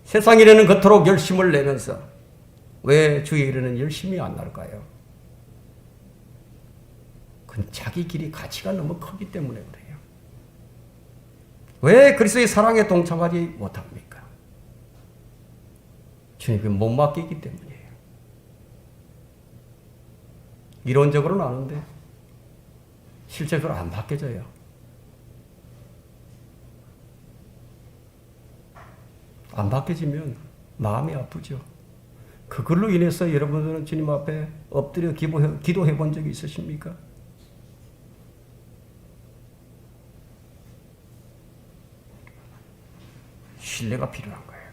세상 일에는 그토록 열심을 내면서 왜 주의 일에는 열심히 안 날까요? 그건 자기 길이 가치가 너무 크기 때문에 그래요. 왜 그리스도의 사랑에 동참하지 못합니까? 주님께 못 맡기기 때문이에요. 이론적으로는 아는데 실제적으로 안 바뀌어져요. 안 바뀌어지면 마음이 아프죠. 그걸로 인해서 여러분들은 주님 앞에 엎드려 기도해 본 적이 있으십니까? 신뢰가 필요한 거예요.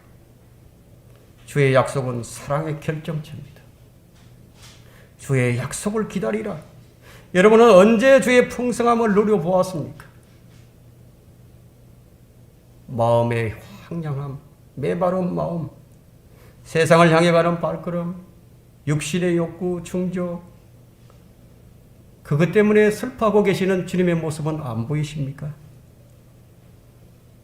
주의 약속은 사랑의 결정체입니다. 주의 약속을 기다리라. 여러분은 언제 주의 풍성함을 누려보았습니까? 마음의 황량함, 메마른 마음, 세상을 향해 가는 발걸음, 육신의 욕구, 충족, 그것 때문에 슬퍼하고 계시는 주님의 모습은 안 보이십니까?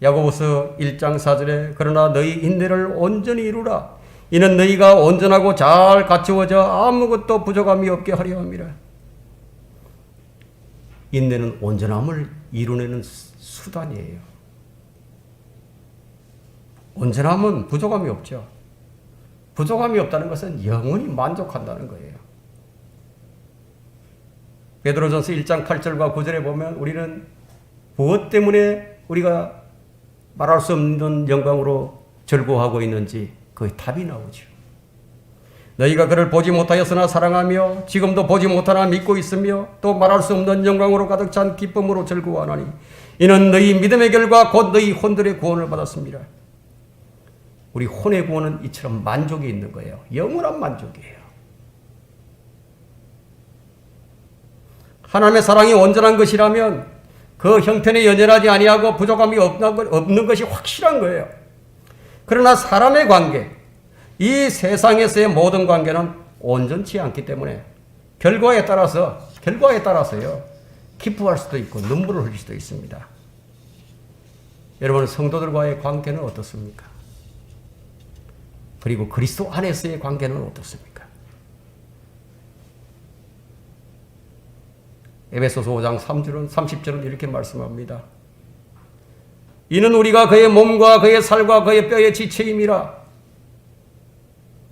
야고보서 1장 4절에 그러나 너희 인내를 온전히 이루라. 이는 너희가 온전하고 잘 갖추어져 아무것도 부족함이 없게 하려 함이라. 인내는 온전함을 이루는 수단이에요. 온전함은 부족함이 없죠. 부족함이 없다는 것은 영원히 만족한다는 거예요. 베드로전서 1장 8절과 9절에 보면 우리는 무엇 때문에 우리가 말할 수 없는 영광으로 즐거워하고 있는지 그 답이 나오죠. 너희가 그를 보지 못하였으나 사랑하며 지금도 보지 못하나 믿고 있으며 또 말할 수 없는 영광으로 가득 찬 기쁨으로 즐거워하나니 이는 너희 믿음의 결과 곧 너희 혼들의 구원을 받았습니다. 우리 혼의 구원은 이처럼 만족이 있는 거예요. 영원한 만족이에요. 하나님의 사랑이 온전한 것이라면 그 형편에 연연하지 아니하고 부족함이 없는 것이 확실한 거예요. 그러나 사람의 관계, 이 세상에서의 모든 관계는 온전치 않기 때문에 결과에 따라서요, 기뻐할 수도 있고 눈물을 흘릴 수도 있습니다. 여러분, 성도들과의 관계는 어떻습니까? 그리고 그리스도 안에서의 관계는 어떻습니까? 에베소서 5장 30절은 이렇게 말씀합니다. 이는 우리가 그의 몸과 그의 살과 그의 뼈의 지체임이라.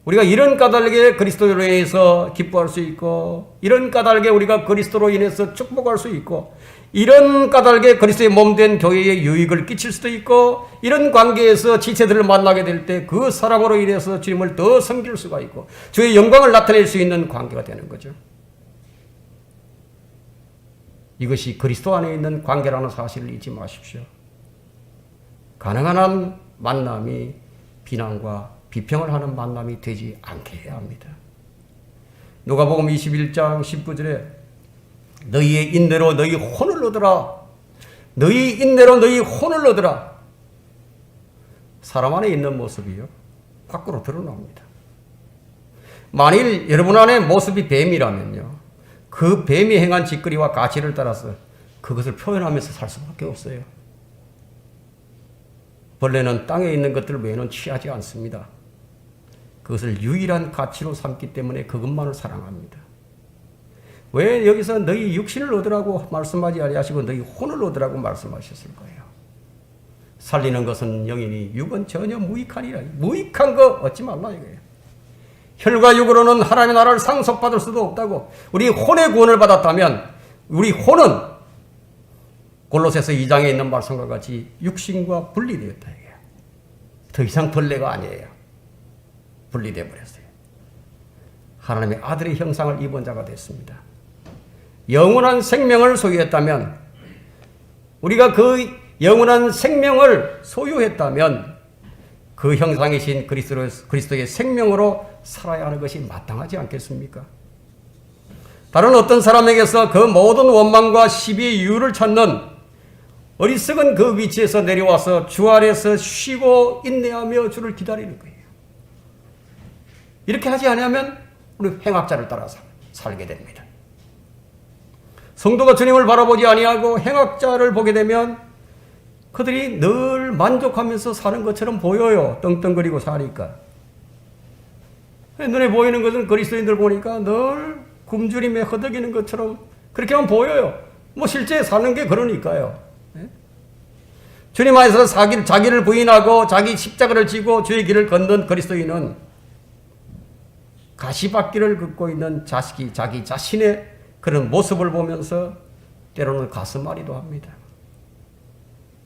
우리가 이런 까닭에 그리스도로 인해서 기뻐할 수 있고, 이런 까닭에 우리가 그리스도로 인해서 축복할 수 있고, 이런 까닭에 그리스도의 몸된 교회에 유익을 끼칠 수도 있고, 이런 관계에서 지체들을 만나게 될 때 그 사랑으로 인해서 주님을 더 섬길 수가 있고 주의 영광을 나타낼 수 있는 관계가 되는 거죠. 이것이 그리스도 안에 있는 관계라는 사실을 잊지 마십시오. 가능한 한 만남이 비난과 비평을 하는 만남이 되지 않게 해야 합니다. 누가복음 21장 19절에 너희의 인내로 너희 혼을 얻으라. 너희 인내로 너희 혼을 얻으라. 사람 안에 있는 모습이요, 밖으로 드러납니다. 만일 여러분 안에 모습이 뱀이라면요, 그 뱀이 행한 짓거리와 가치를 따라서 그것을 표현하면서 살 수밖에 없어요. 벌레는 땅에 있는 것들 외에는 취하지 않습니다. 그것을 유일한 가치로 삼기 때문에 그것만을 사랑합니다. 왜 여기서 너희 육신을 얻으라고 말씀하지 아니하시고 너희 혼을 얻으라고 말씀하셨을 거예요. 살리는 것은 영이니 육은 전혀 무익하니라. 무익한 거 얻지 말라 이거예요. 혈과 육으로는 하나님의 나라를 상속받을 수도 없다고. 우리 혼의 구원을 받았다면 우리 혼은 골로새서 2장에 있는 말씀과 같이 육신과 분리되었다 이거예요. 더 이상 벌레가 아니에요. 분리되어 버렸어요. 하나님의 아들의 형상을 입은 자가 됐습니다. 영원한 생명을 소유했다면, 우리가 그 영원한 생명을 소유했다면 그 형상이신 그리스도의 생명으로 살아야 하는 것이 마땅하지 않겠습니까? 다른 어떤 사람에게서 그 모든 원망과 시비의 이유를 찾는 어리석은 그 위치에서 내려와서 주 안에서 쉬고 인내하며 주를 기다리는 거예요. 이렇게 하지 않으면 우리 행악자를 따라 살게 됩니다. 성도가 주님을 바라보지 아니하고 행악자를 보게 되면 그들이 늘 만족하면서 사는 것처럼 보여요. 떵떵거리고 사니까. 눈에 보이는 것은 그리스도인들 보니까 늘 굶주림에 허덕이는 것처럼 그렇게만 보여요. 뭐 실제 사는 게 그러니까요. 예? 주님 안에서 자기를 부인하고 자기 십자가를 지고 주의 길을 걷는 그리스도인은 가시밭길을 걷고 있는 자기 자신의 그런 모습을 보면서 때로는 가슴앓이도 합니다.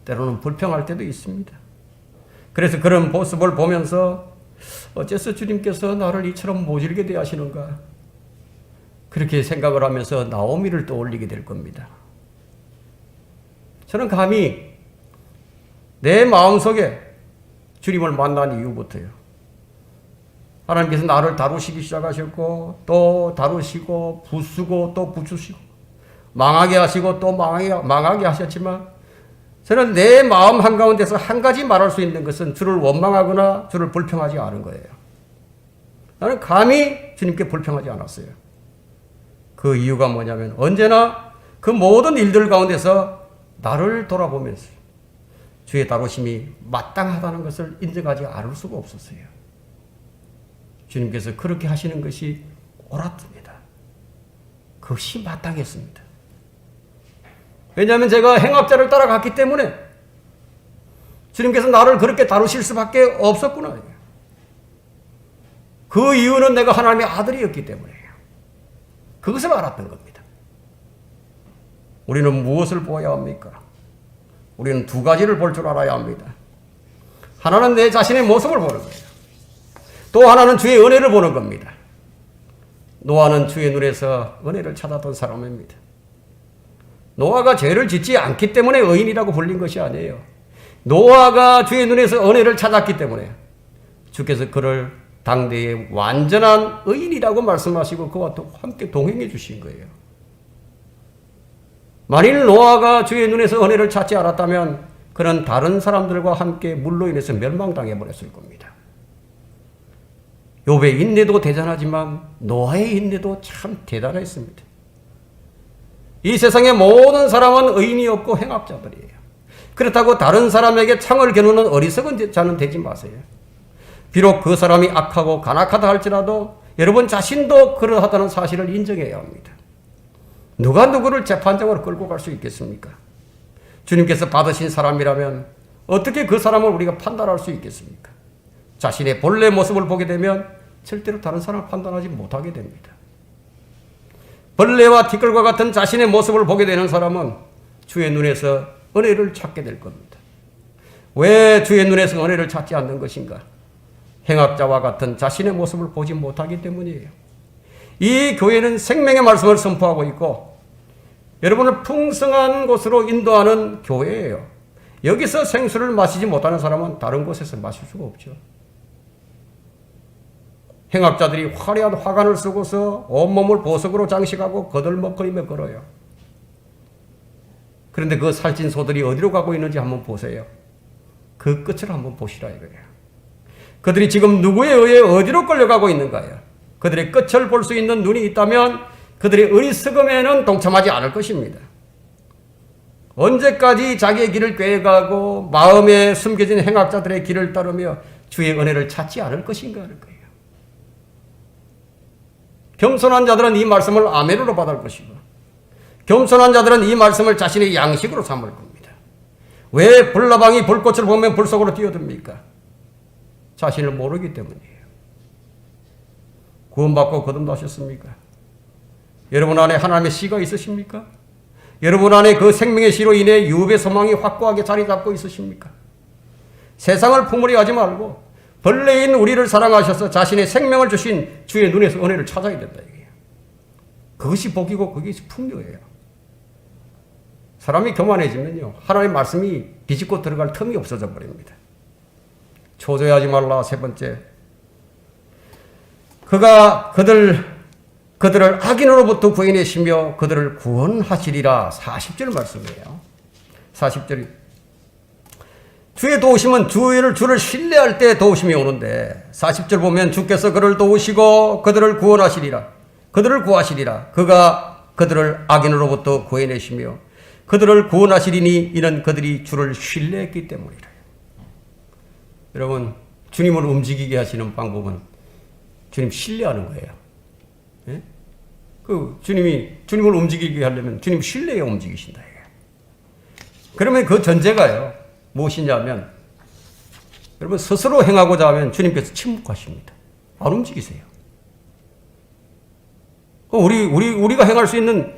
때로는 불평할 때도 있습니다. 그래서 그런 모습을 보면서 어째서 주님께서 나를 이처럼 모질게 대하시는가? 그렇게 생각을 하면서 나오미를 떠올리게 될 겁니다. 저는 감히 내 마음속에 주님을 만난 이후부터요. 하나님께서 나를 다루시기 시작하셨고 또 다루시고 부수고 또 부수시고 망하게 하시고 또 망하게 하셨지만 저는 내 마음 한가운데서 한 가지 말할 수 있는 것은 주를 원망하거나 주를 불평하지 않은 거예요. 나는 감히 주님께 불평하지 않았어요. 그 이유가 뭐냐면 언제나 그 모든 일들 가운데서 나를 돌아보면서 주의 다루심이 마땅하다는 것을 인정하지 않을 수가 없었어요. 주님께서 그렇게 하시는 것이 옳았습니다. 그것이 마땅했습니다. 왜냐하면 제가 행악자를 따라갔기 때문에 주님께서 나를 그렇게 다루실 수밖에 없었구나. 그 이유는 내가 하나님의 아들이었기 때문이에요. 그것을 알았던 겁니다. 우리는 무엇을 보아야 합니까? 우리는 두 가지를 볼 줄 알아야 합니다. 하나는 내 자신의 모습을 보는 거예요. 또 하나는 주의 은혜를 보는 겁니다. 노아는 주의 눈에서 은혜를 찾았던 사람입니다. 노아가 죄를 짓지 않기 때문에 의인이라고 불린 것이 아니에요. 노아가 주의 눈에서 은혜를 찾았기 때문에 주께서 그를 당대의 완전한 의인이라고 말씀하시고 그와 함께 동행해 주신 거예요. 만일 노아가 주의 눈에서 은혜를 찾지 않았다면 그는 다른 사람들과 함께 물로 인해서 멸망당해 버렸을 겁니다. 욥의 인내도 대단하지만 노아의 인내도 참 대단했습니다. 이 세상의 모든 사람은 의인이 없고 행악자들이에요. 그렇다고 다른 사람에게 창을 겨누는 어리석은 자는 되지 마세요. 비록 그 사람이 악하고 간악하다 할지라도 여러분 자신도 그러하다는 사실을 인정해야 합니다. 누가 누구를 재판장으로 끌고 갈 수 있겠습니까? 주님께서 받으신 사람이라면 어떻게 그 사람을 우리가 판단할 수 있겠습니까? 자신의 본래 모습을 보게 되면 절대로 다른 사람을 판단하지 못하게 됩니다. 벌레와 티끌과 같은 자신의 모습을 보게 되는 사람은 주의 눈에서 은혜를 찾게 될 겁니다. 왜 주의 눈에서 은혜를 찾지 않는 것인가? 행악자와 같은 자신의 모습을 보지 못하기 때문이에요. 이 교회는 생명의 말씀을 선포하고 있고 여러분을 풍성한 곳으로 인도하는 교회예요. 여기서 생수를 마시지 못하는 사람은 다른 곳에서 마실 수가 없죠. 행악자들이 화려한 화관을 쓰고서 온몸을 보석으로 장식하고 거들먹거리며 걸어요. 그런데 그 살찐 소들이 어디로 가고 있는지 한번 보세요. 그 끝을 한번 보시라 이거예요. 그들이 지금 누구에 의해 어디로 끌려가고 있는가요? 그들의 끝을 볼 수 있는 눈이 있다면 그들의 어리석음에는 동참하지 않을 것입니다. 언제까지 자기의 길을 꾀가고 마음에 숨겨진 행악자들의 길을 따르며 주의 은혜를 찾지 않을 것인가 하는 거예요. 겸손한 자들은 이 말씀을 아멘으로 받을 것이고 겸손한 자들은 이 말씀을 자신의 양식으로 삼을 겁니다. 왜 불나방이 불꽃을 보면 불 속으로 뛰어듭니까? 자신을 모르기 때문이에요. 구원받고 거듭나셨습니까? 여러분 안에 하나님의 씨가 있으십니까? 여러분 안에 그 생명의 씨로 인해 유업의 소망이 확고하게 자리 잡고 있으십니까? 세상을 풍물이 하지 말고 벌레인 우리를 사랑하셔서 자신의 생명을 주신 주의 눈에서 은혜를 찾아야 된다 이게요. 그것이 복이고 그것이 풍요예요. 사람이 교만해지면요 하나님의 말씀이 비집고 들어갈 틈이 없어져 버립니다. 초조해하지 말라. 세 번째, 그가 그들을 악인으로부터 구해내시며 그들을 구원하시리라. 40절 말씀이에요. 40절이 주의 도우심은 주를 신뢰할 때 도우심이 오는데 40절 보면 주께서 그를 도우시고 그들을 구원하시리라. 그들을 구하시리라. 그가 그들을 악인으로부터 구해내시며 그들을 구원하시리니 이는 그들이 주를 신뢰했기 때문이라. 여러분 주님을 움직이게 하시는 방법은 주님 신뢰하는 거예요. 예? 주님을 움직이게 하려면 주님 신뢰에 움직이신다. 그러면 그 전제가요. 무엇이냐면, 여러분 스스로 행하고자 하면 주님께서 침묵하십니다. 안 움직이세요. 우리가 행할 수 있는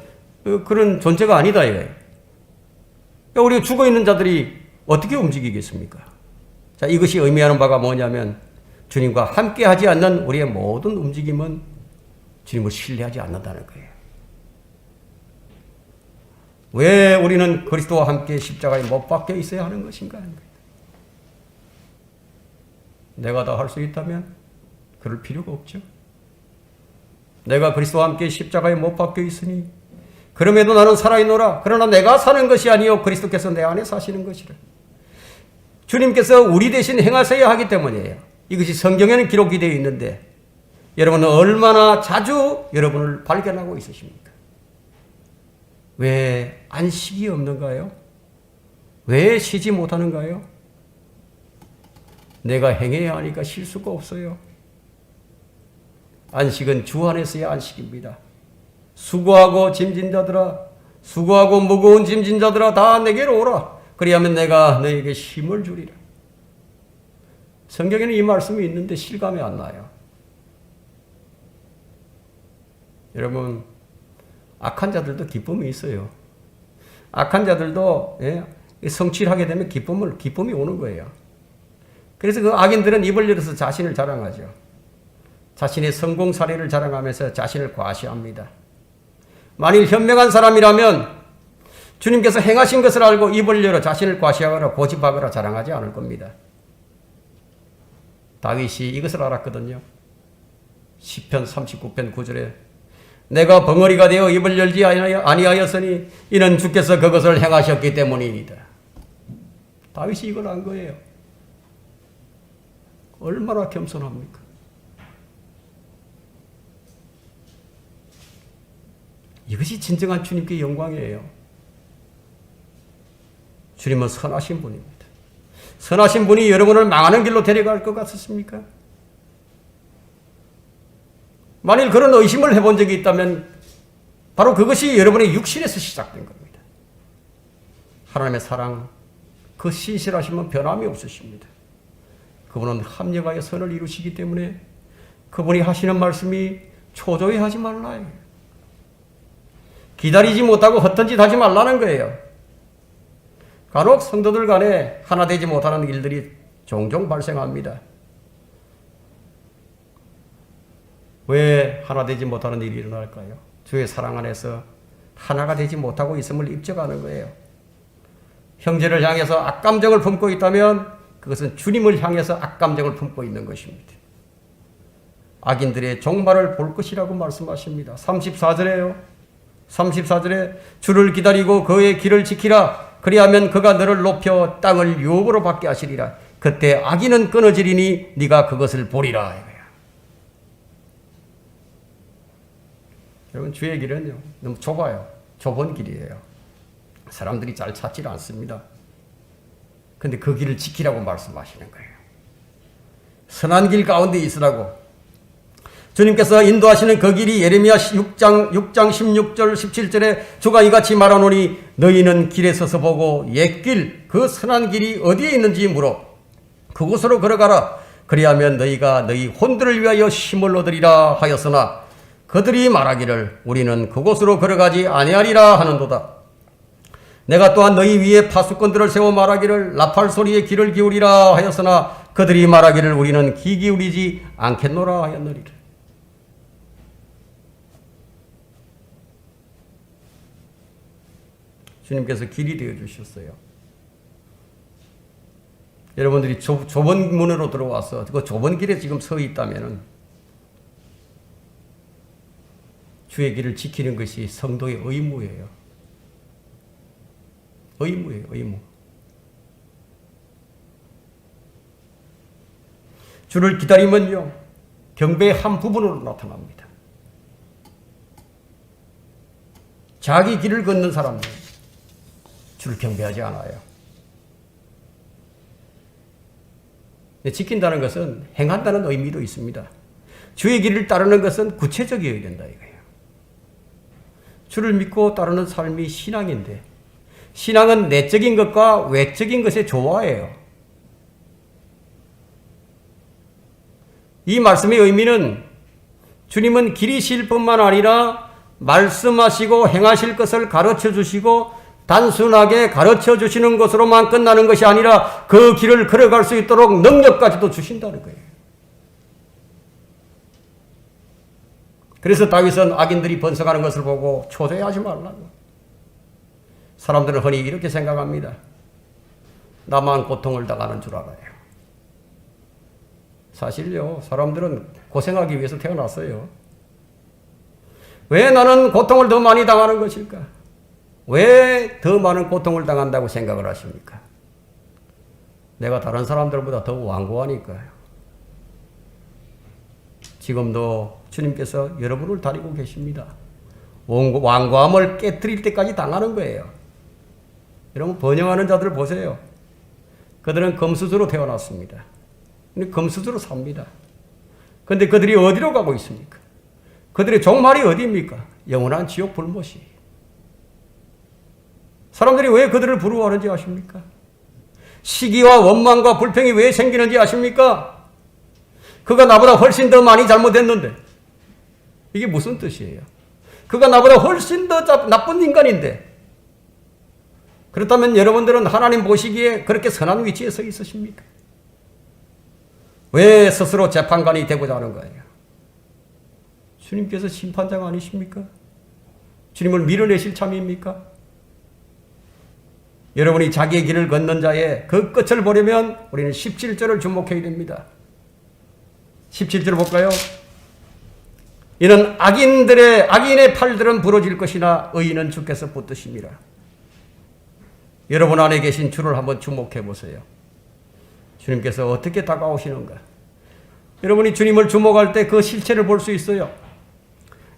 그런 존재가 아니다 이거예요. 그러니까 우리가 죽어 있는 자들이 어떻게 움직이겠습니까? 자, 이것이 의미하는 바가 뭐냐면 주님과 함께 하지 않는 우리의 모든 움직임은 주님을 신뢰하지 않는다는 거예요. 왜 우리는 그리스도와 함께 십자가에 못 박혀 있어야 하는 것인가 하는 거예요. 내가 다 할 수 있다면 그럴 필요가 없죠. 내가 그리스도와 함께 십자가에 못 박혀 있으니 그럼에도 나는 살아있노라. 그러나 내가 사는 것이 아니요 그리스도께서 내 안에 사시는 것이라. 주님께서 우리 대신 행하셔야 하기 때문이에요. 이것이 성경에는 기록이 되어 있는데 여러분은 얼마나 자주 여러분을 발견하고 있으십니까? 왜 안식이 없는가요? 왜 쉬지 못하는가요? 내가 행해야 하니까 쉴 수가 없어요. 안식은 주 안에서의 안식입니다. 수고하고 짐진 자들아, 수고하고 무거운 짐진 자들아 다 내게로 오라. 그리하면 내가 너에게 힘을 주리라. 성경에는 이 말씀이 있는데 실감이 안 나요. 여러분, 악한 자들도 기쁨이 있어요. 악한 자들도 성취를 하게 되면 기쁨이 오는 거예요. 그래서 그 악인들은 입을 열어서 자신을 자랑하죠. 자신의 성공 사례를 자랑하면서 자신을 과시합니다. 만일 현명한 사람이라면 주님께서 행하신 것을 알고 입을 열어 자신을 과시하거나 고집하거나 자랑하지 않을 겁니다. 다윗이 이것을 알았거든요. 시편 39편 9절에 내가 벙어리가 되어 입을 열지 아니하였으니 이는 주께서 그것을 행하셨기 때문이니이다. 다윗이 이걸 안 거예요. 얼마나 겸손합니까? 이것이 진정한 주님께 영광이에요. 주님은 선하신 분입니다. 선하신 분이 여러분을 망하는 길로 데려갈 것 같습니까? 만일 그런 의심을 해본 적이 있다면 바로 그것이 여러분의 육신에서 시작된 겁니다. 하나님의 사랑, 그 신실하심은 변함이 없으십니다. 그분은 합력하여 선을 이루시기 때문에 그분이 하시는 말씀이 초조해 하지 말라요. 기다리지 못하고 헛된 짓 하지 말라는 거예요. 간혹 성도들 간에 하나 되지 못하는 일들이 종종 발생합니다. 왜 하나 되지 못하는 일이 일어날까요? 주의 사랑 안에서 하나가 되지 못하고 있음을 입증하는 거예요. 형제를 향해서 악감정을 품고 있다면 그것은 주님을 향해서 악감정을 품고 있는 것입니다. 악인들의 종말을 볼 것이라고 말씀하십니다. 34절에 주를 기다리고 그의 길을 지키라. 그리하면 그가 너를 높여 땅을 유업으로 받게 하시리라. 그때 악인은 끊어지리니 네가 그것을 보리라. 이거야. 여러분, 주의 길은요 너무 좁아요. 좁은 길이에요. 사람들이 잘 찾지를 않습니다. 근데 그 길을 지키라고 말씀하시는 거예요. 선한 길 가운데 있으라고. 주님께서 인도하시는 그 길이 예레미야 6장 16절 17절에 주가 이같이 말하노니 너희는 길에 서서 보고 옛길 그 선한 길이 어디에 있는지 물어 그곳으로 걸어가라. 그리하면 너희가 너희 혼들을 위하여 힘을 얻으리라 하였으나 그들이 말하기를 우리는 그곳으로 걸어가지 아니하리라 하는도다. 내가 또한 너희 위에 파수꾼들을 세워 말하기를 나팔 소리에 귀를 기울이라 하였으나 그들이 말하기를 우리는 귀 기울이지 않겠노라 하였느니라. 주님께서 길이 되어 주셨어요. 여러분들이 좁은 문으로 들어와서 그 좁은 길에 지금 서 있다면 주의 길을 지키는 것이 성도의 의무예요. 의무예요, 의무. 주를 기다리면요, 경배의 한 부분으로 나타납니다. 자기 길을 걷는 사람은 주를 경배하지 않아요. 지킨다는 것은 행한다는 의미도 있습니다. 주의 길을 따르는 것은 구체적이어야 된다 이거예요. 주를 믿고 따르는 삶이 신앙인데, 신앙은 내적인 것과 외적인 것의 조화예요. 이 말씀의 의미는 주님은 길이실 뿐만 아니라 말씀하시고 행하실 것을 가르쳐 주시고 단순하게 가르쳐 주시는 것으로만 끝나는 것이 아니라 그 길을 걸어갈 수 있도록 능력까지도 주신다는 거예요. 그래서 다윗은 악인들이 번성하는 것을 보고 초조해하지 말라고. 사람들은 흔히 이렇게 생각합니다. 나만 고통을 당하는 줄 알아요. 사실요, 사람들은 고생하기 위해서 태어났어요. 왜 나는 고통을 더 많이 당하는 것일까? 왜 더 많은 고통을 당한다고 생각을 하십니까? 내가 다른 사람들보다 더 완고하니까요. 지금도 주님께서 여러분을 다니고 계십니다. 완고함을 깨뜨릴 때까지 당하는 거예요. 여러분, 번영하는 자들 보세요. 그들은 금수저로 태어났습니다. 근데 금수저로 삽니다. 그런데 그들이 어디로 가고 있습니까? 그들의 종말이 어디입니까? 영원한 지옥 불못이. 사람들이 왜 그들을 부러워하는지 아십니까? 시기와 원망과 불평이 왜 생기는지 아십니까? 그가 나보다 훨씬 더 많이 잘못했는데. 이게 무슨 뜻이에요? 그가 나보다 훨씬 더 나쁜 인간인데. 그렇다면 여러분들은 하나님 보시기에 그렇게 선한 위치에 서 있으십니까? 왜 스스로 재판관이 되고자 하는 거예요? 주님께서 심판장 아니십니까? 주님을 밀어내실 참입니까? 여러분이 자기의 길을 걷는 자의 그 끝을 보려면 우리는 17절을 주목해야 됩니다. 17절 볼까요? 이는 악인의 팔들은 부러질 것이나 의인은 주께서 붙드심이라. 여러분 안에 계신 주를 한번 주목해 보세요. 주님께서 어떻게 다가오시는가? 여러분이 주님을 주목할 때 그 실체를 볼 수 있어요.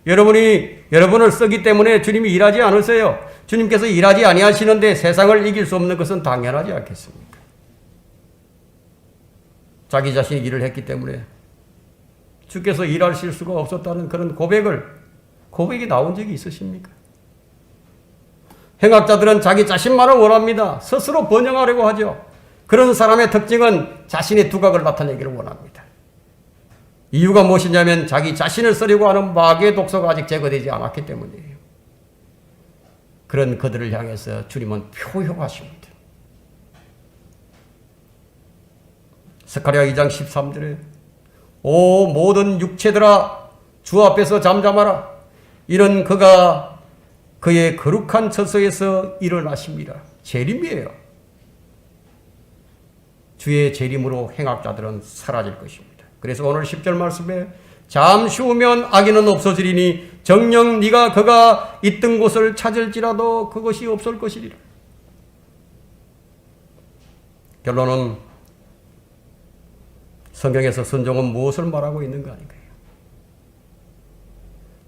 여러분이 여러분을 쓰기 때문에 주님이 일하지 않으세요. 주님께서 일하지 아니하시는데 세상을 이길 수 없는 것은 당연하지 않겠습니까? 자기 자신이 일을 했기 때문에 주께서 일하실 수가 없었다는 그런 고백이 나온 적이 있으십니까? 행악자들은 자기 자신만을 원합니다. 스스로 번영하려고 하죠. 그런 사람의 특징은 자신의 두각을 나타내기를 원합니다. 이유가 무엇이냐면 자기 자신을 쓰려고 하는 마귀의 독소가 아직 제거되지 않았기 때문이에요. 그런 그들을 향해서 주님은 표효하십니다. 스가랴 2장 13절에 오 모든 육체들아 주 앞에서 잠잠하라. 이는 그가 그의 거룩한 처소에서 일어나십니다. 재림이에요. 주의 재림으로 행악자들은 사라질 것입니다. 그래서 오늘 10절 말씀에 잠시 후면 악인은 없어지리니 정녕 네가 그가 있던 곳을 찾을지라도 그것이 없을 것이리라. 결론은 성경에서 순종은 무엇을 말하고 있는가 하는 거예요.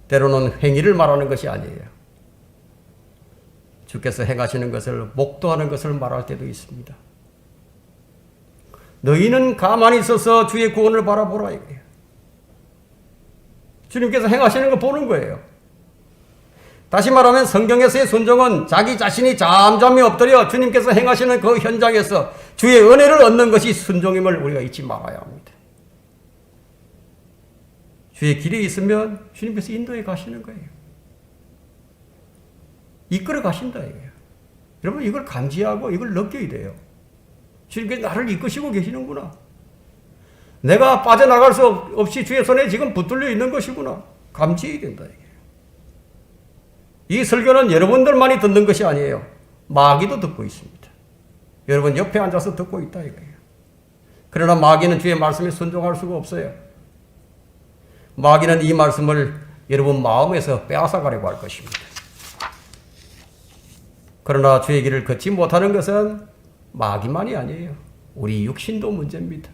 때로는 행위를 말하는 것이 아니에요. 주께서 행하시는 것을 목도하는 것을 말할 때도 있습니다. 너희는 가만히 있어서 주의 구원을 바라보라 이거예요. 주님께서 행하시는 거 보는 거예요. 다시 말하면 성경에서의 순종은 자기 자신이 잠잠히 엎드려 주님께서 행하시는 그 현장에서 주의 은혜를 얻는 것이 순종임을 우리가 잊지 말아야 합니다. 주의 길에 있으면 주님께서 인도해 가시는 거예요. 이끌어 가신다 이거예요. 여러분 이걸 감지하고 이걸 느껴야 돼요. 주님께서 나를 이끄시고 계시는구나. 내가 빠져나갈 수 없이 주의 손에 지금 붙들려 있는 것이구나. 감지해야 된다. 이 설교는 여러분들만이 듣는 것이 아니에요. 마귀도 듣고 있습니다. 여러분 옆에 앉아서 듣고 있다 이거예요. 그러나 마귀는 주의 말씀에 순종할 수가 없어요. 마귀는 이 말씀을 여러분 마음에서 빼앗아가려고 할 것입니다. 그러나 주의 길을 걷지 못하는 것은 마귀만이 아니에요. 우리 육신도 문제입니다.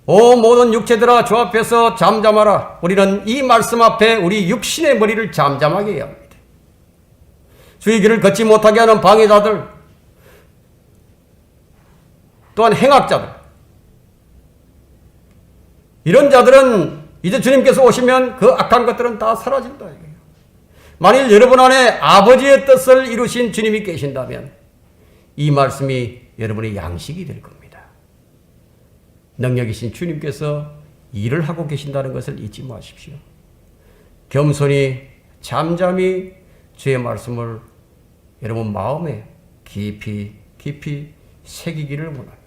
오 모든 육체들아 주 앞에서 잠잠하라. 우리는 이 말씀 앞에 우리 육신의 머리를 잠잠하게 해야 합니다. 주의 길을 걷지 못하게 하는 방해자들, 또한 행악자들, 이런 자들은 이제 주님께서 오시면 그 악한 것들은 다 사라진다. 만일 여러분 안에 아버지의 뜻을 이루신 주님이 계신다면 이 말씀이 여러분의 양식이 될 겁니다. 능력이신 주님께서 일을 하고 계신다는 것을 잊지 마십시오. 겸손히 잠잠히 주의 말씀을 여러분 마음에 깊이 새기기를 원합니다.